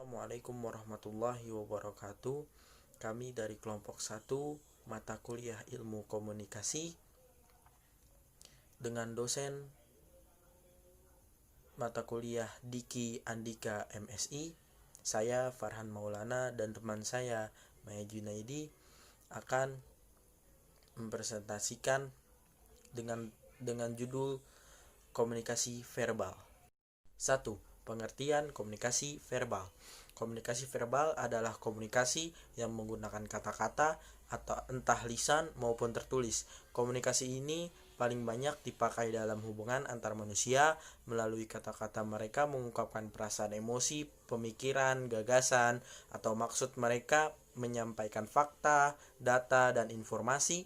Assalamualaikum warahmatullahi wabarakatuh. Kami dari kelompok 1 mata kuliah ilmu komunikasi dengan dosen mata kuliah Diki Andika MSI. Saya Farhan Maulana dan teman saya Maya Junaidi akan mempresentasikan dengan judul komunikasi verbal. 1. Pengertian komunikasi verbal. Komunikasi verbal adalah komunikasi yang menggunakan kata-kata atau entah lisan maupun tertulis. Komunikasi ini paling banyak dipakai dalam hubungan antar manusia. Melalui kata-kata mereka mengungkapkan perasaan, emosi, pemikiran, gagasan, atau maksud mereka, menyampaikan fakta, data, dan informasi,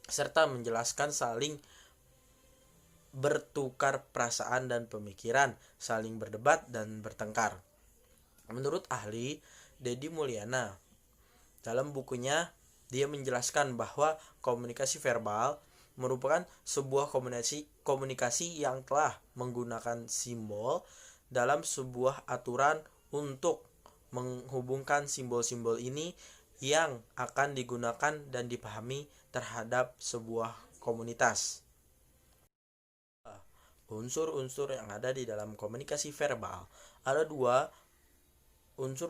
serta menjelaskan saling bertukar perasaan dan pemikiran, saling berdebat dan bertengkar. Menurut ahli Deddy Mulyana, dalam bukunya dia menjelaskan bahwa komunikasi verbal merupakan sebuah komunikasi yang telah menggunakan simbol dalam sebuah aturan untuk menghubungkan simbol-simbol ini yang akan digunakan dan dipahami terhadap sebuah komunitas. Unsur-unsur yang ada di dalam komunikasi verbal. Ada dua unsur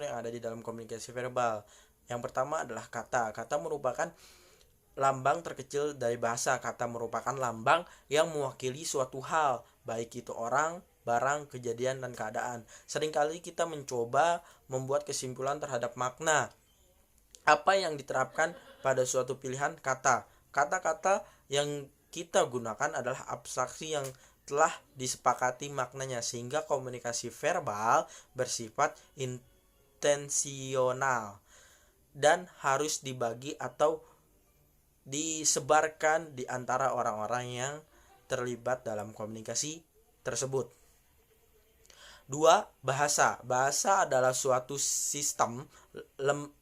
yang ada di dalam komunikasi verbal. Yang pertama adalah kata. Kata merupakan lambang terkecil dari bahasa. Kata merupakan lambang yang mewakili suatu hal, baik itu orang, barang, kejadian, dan keadaan. Seringkali kita mencoba membuat kesimpulan terhadap makna apa yang diterapkan pada suatu pilihan kata. Kata-kata yang kita gunakan adalah abstraksi yang telah disepakati maknanya, sehingga komunikasi verbal bersifat intensional dan harus dibagi atau disebarkan di antara orang-orang yang terlibat dalam komunikasi tersebut. 2. Bahasa. Bahasa adalah suatu sistem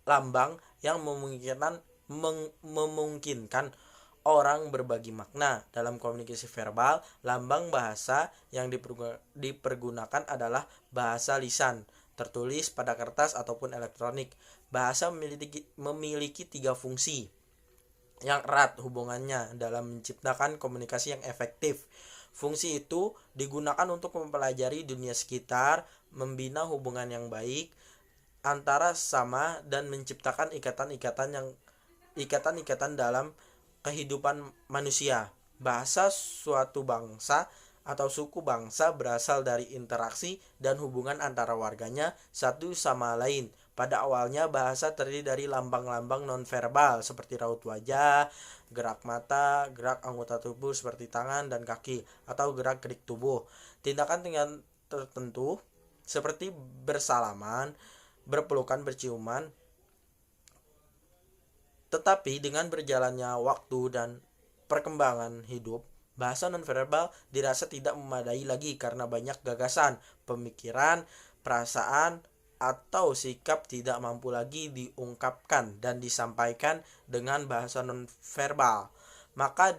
lambang yang memungkinkan orang berbagi makna. Dalam komunikasi verbal, lambang bahasa yang dipergunakan adalah bahasa lisan, tertulis pada kertas ataupun elektronik. Bahasa memiliki 3 fungsi yang erat hubungannya dalam menciptakan komunikasi yang efektif. Fungsi itu digunakan untuk mempelajari dunia sekitar, membina hubungan yang baik antara sesama, dan menciptakan ikatan-ikatan dalam kehidupan manusia. Bahasa suatu bangsa atau suku bangsa berasal dari interaksi dan hubungan antara warganya satu sama lain. Pada awalnya bahasa terdiri dari lambang-lambang nonverbal seperti raut wajah, gerak mata, gerak anggota tubuh seperti tangan dan kaki, atau gerak-gerik tubuh. Tindakan tertentu seperti bersalaman, berpelukan, berciuman. Tetapi dengan berjalannya waktu dan perkembangan hidup, bahasa nonverbal dirasa tidak memadai lagi karena banyak gagasan, pemikiran, perasaan, atau sikap tidak mampu lagi diungkapkan dan disampaikan dengan bahasa nonverbal. Maka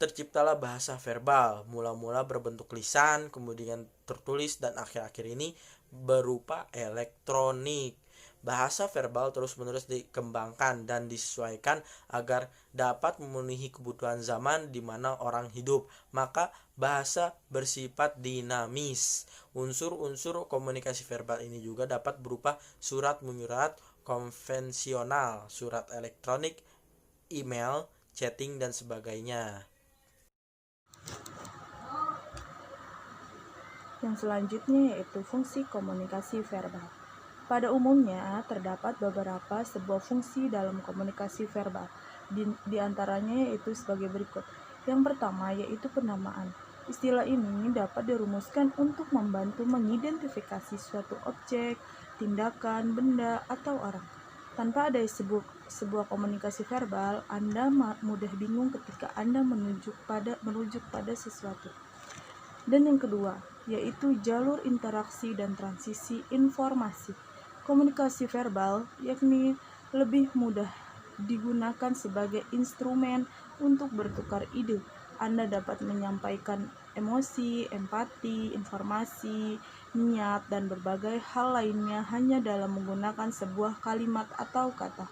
terciptalah bahasa verbal, mula-mula berbentuk lisan, kemudian tertulis, dan akhir-akhir ini berupa elektronik. Bahasa verbal terus-menerus dikembangkan dan disesuaikan agar dapat memenuhi kebutuhan zaman di mana orang hidup. Maka bahasa bersifat dinamis. Unsur-unsur komunikasi verbal ini juga dapat berupa surat menyurat konvensional, surat elektronik, email, chatting, dan sebagainya. Yang selanjutnya yaitu fungsi komunikasi verbal. Pada umumnya, terdapat beberapa sebuah fungsi dalam komunikasi verbal. Di antaranya yaitu sebagai berikut. Yang pertama yaitu penamaan. Istilah ini dapat dirumuskan untuk membantu mengidentifikasi suatu objek, tindakan, benda, atau orang. Tanpa ada sebuah komunikasi verbal, Anda mudah bingung ketika Anda merujuk pada sesuatu. Dan yang kedua, yaitu jalur interaksi dan transisi informasi. Komunikasi verbal yakni lebih mudah digunakan sebagai instrumen untuk bertukar ide. Anda dapat menyampaikan emosi, empati, informasi, niat, dan berbagai hal lainnya hanya dalam menggunakan sebuah kalimat atau kata.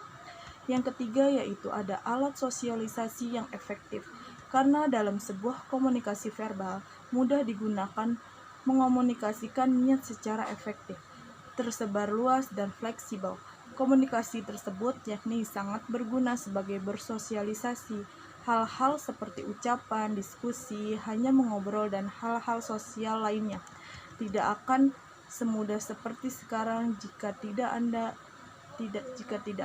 Yang ketiga yaitu ada alat sosialisasi yang efektif. Karena dalam sebuah komunikasi verbal mudah digunakan mengomunikasikan niat secara efektif, tersebar luas dan fleksibel. Komunikasi tersebut yakni sangat berguna sebagai bersosialisasi. Hal-hal seperti ucapan, diskusi, hanya mengobrol dan hal-hal sosial lainnya tidak akan semudah seperti sekarang jika tidak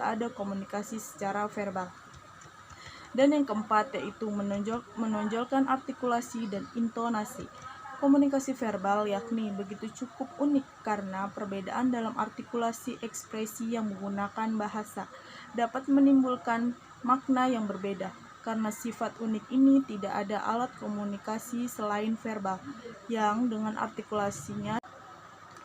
ada komunikasi secara verbal. Dan yang keempat yaitu menonjolkan artikulasi dan intonasi. Komunikasi verbal yakni begitu cukup unik karena perbedaan dalam artikulasi ekspresi yang menggunakan bahasa dapat menimbulkan makna yang berbeda. Karena sifat unik ini tidak ada alat komunikasi selain verbal yang dengan artikulasinya.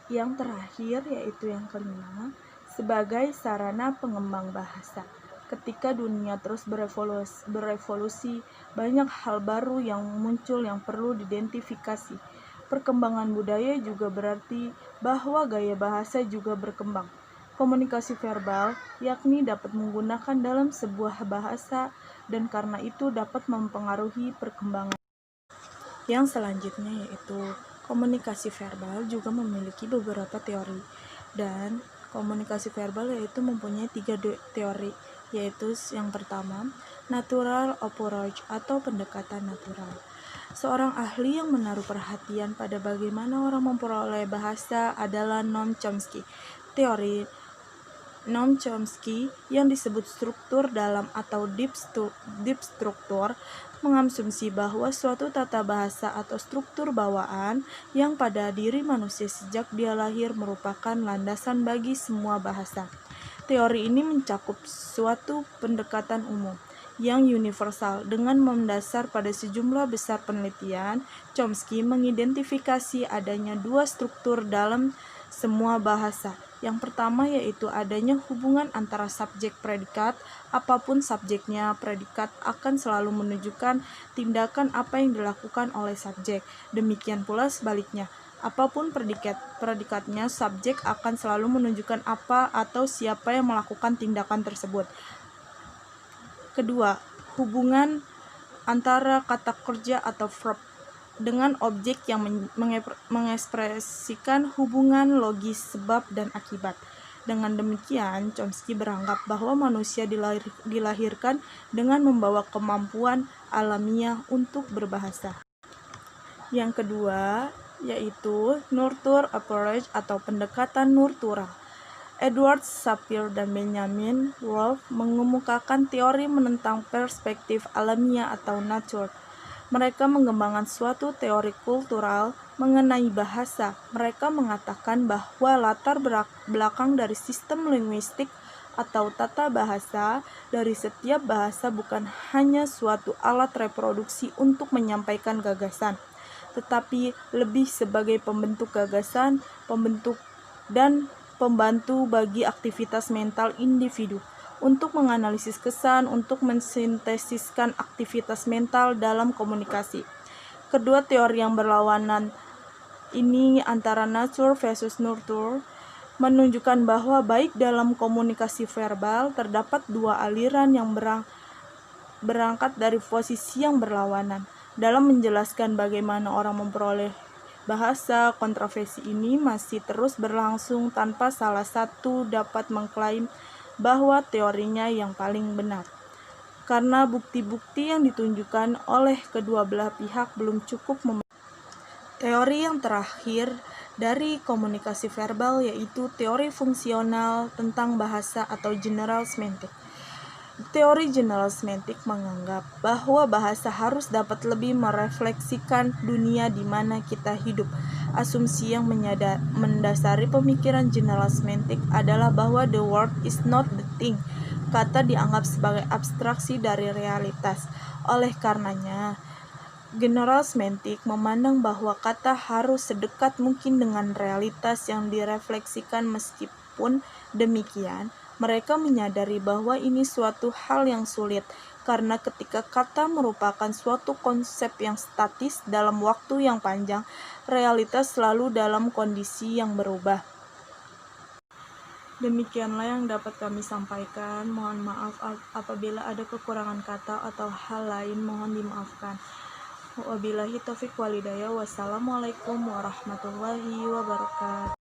Yang terakhir yaitu yang kelima, sebagai sarana pengembang bahasa. Ketika dunia terus berevolusi, banyak hal baru yang muncul yang perlu diidentifikasi. Perkembangan budaya juga berarti bahwa gaya bahasa juga berkembang. Komunikasi verbal yakni dapat menggunakan dalam sebuah bahasa dan karena itu dapat mempengaruhi perkembangan. Yang selanjutnya yaitu komunikasi verbal juga memiliki beberapa teori, dan komunikasi verbal yaitu mempunyai 3 teori, yaitu yang pertama, natural approach atau pendekatan natural. Seorang ahli yang menaruh perhatian pada bagaimana orang memperoleh bahasa adalah Noam Chomsky. Teori Noam Chomsky yang disebut struktur dalam atau deep struktur mengasumsi bahwa suatu tata bahasa atau struktur bawaan yang pada diri manusia sejak dia lahir merupakan landasan bagi semua bahasa. Teori ini mencakup suatu pendekatan umum yang universal dengan mendasar pada sejumlah besar penelitian. Chomsky mengidentifikasi adanya 2 struktur dalam semua bahasa. Yang pertama yaitu adanya hubungan antara subjek predikat. Apapun subjeknya, predikat akan selalu menunjukkan tindakan apa yang dilakukan oleh subjek. Demikian pula sebaliknya. Apapun predikatnya, subjek akan selalu menunjukkan apa atau siapa yang melakukan tindakan tersebut. Kedua, hubungan antara kata kerja atau verb dengan objek yang mengekspresikan hubungan logis sebab dan akibat. Dengan demikian, Chomsky beranggap bahwa manusia dilahirkan dengan membawa kemampuan alamiah untuk berbahasa. Yang kedua, yaitu nurture approach atau pendekatan nurtural. Edward Sapir dan Benjamin Wolf mengemukakan teori menentang perspektif alamiah atau nature. Mereka mengembangkan suatu teori kultural mengenai bahasa. Mereka mengatakan bahwa latar belakang dari sistem linguistik atau tata bahasa dari setiap bahasa bukan hanya suatu alat reproduksi untuk menyampaikan gagasan, tetapi lebih sebagai pembentuk gagasan, pembentuk dan pembantu bagi aktivitas mental individu. Untuk menganalisis kesan, untuk mensintesiskan aktivitas mental dalam komunikasi. Kedua teori yang berlawanan ini antara nature versus nurture menunjukkan bahwa baik dalam komunikasi verbal terdapat 2 aliran yang berangkat dari posisi yang berlawanan. Dalam menjelaskan bagaimana orang memperoleh bahasa, kontroversi ini masih terus berlangsung tanpa salah satu dapat mengklaim bahwa teorinya yang paling benar, karena bukti-bukti yang ditunjukkan oleh kedua belah pihak belum cukup Teori yang terakhir dari komunikasi verbal yaitu teori fungsional tentang bahasa atau general semantic. Teori general semantic menganggap bahwa bahasa harus dapat lebih merefleksikan dunia di mana kita hidup. Asumsi yang mendasari pemikiran general semantic adalah bahwa the word is not the thing. Kata dianggap sebagai abstraksi dari realitas. Oleh karenanya, general semantic memandang bahwa kata harus sedekat mungkin dengan realitas yang direfleksikan. Meskipun demikian, mereka menyadari bahwa ini suatu hal yang sulit karena ketika kata merupakan suatu konsep yang statis dalam waktu yang panjang, realitas selalu dalam kondisi yang berubah. Demikianlah yang dapat kami sampaikan. Mohon maaf apabila ada kekurangan kata atau hal lain, mohon dimaafkan. Wabillahi taufiq walhidayah. Wassalamualaikum warahmatullahi wabarakatuh.